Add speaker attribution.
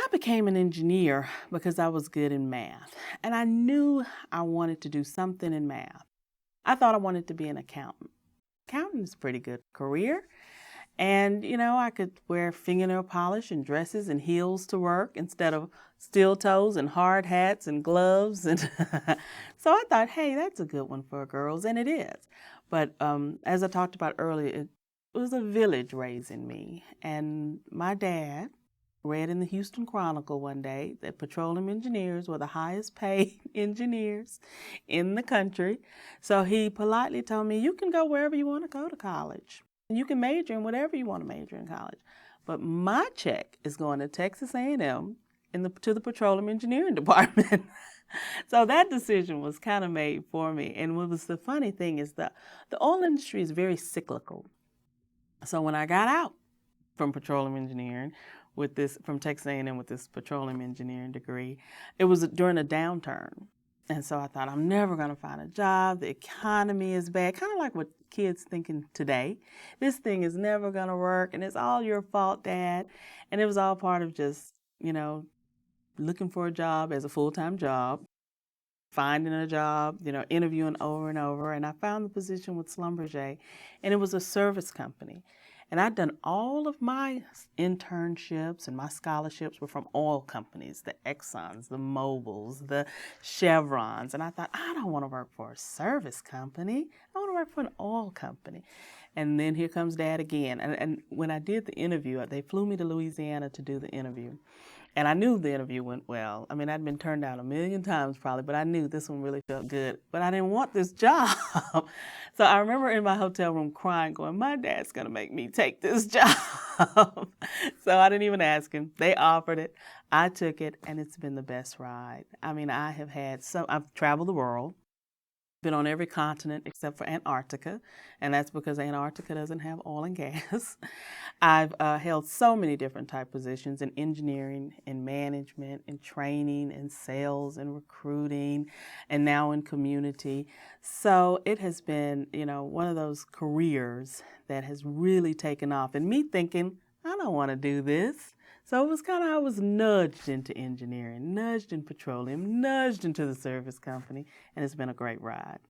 Speaker 1: I became an engineer because I was good in math, and I knew I wanted to do something in math. I thought I wanted to be an accountant. Accounting is a pretty good career, and I could wear fingernail polish and dresses and heels to work instead of steel toes and hard hats and gloves. And so I thought, hey, that's a good one for girls, and it is. But as I talked about earlier, it was a village raising me, and my dad read in the Houston Chronicle one day that petroleum engineers were the highest paid engineers in the country. So he politely told me, you can go wherever you want to go to college. And you can major in whatever you want to major in college. But my check is going to Texas A&M to the petroleum engineering department. So that decision was kind of made for me. And what was the funny thing is that the oil industry is very cyclical. So when I got out from petroleum engineering from Texas A&M with this petroleum engineering degree, it was during a downturn. And so I thought, I'm never going to find a job. The economy is bad, kind of like what kids thinking today. This thing is never going to work, and it's all your fault, Dad. And it was all part of just, looking for a job as a full-time job, finding a job, interviewing over and over. And I found the position with Schlumberger, and it was a service company. And I'd done all of my internships and my scholarships were from oil companies, the Exxons, the Mobils, the Chevrons. And I thought, I don't want to work for a service company. I want to work for an oil company. And then here comes Dad again. And when I did the interview, they flew me to Louisiana to do the interview. And I knew the interview went well. I mean, I'd been turned down a million times probably, but I knew this one really felt good. But I didn't want this job. So I remember in my hotel room crying, going, my dad's going to make me take this job. So I didn't even ask him. They offered it. I took it, and it's been the best ride. I mean, I've traveled the world. Been on every continent except for Antarctica, and that's because Antarctica doesn't have oil and gas. I've held so many different type positions in engineering, in management, in training, in sales, in recruiting, and now in community. So it has been, one of those careers that has really taken off. And me thinking, I don't want to do this. So it was kind of, I was nudged into engineering, nudged in petroleum, nudged into the service company, and it's been a great ride.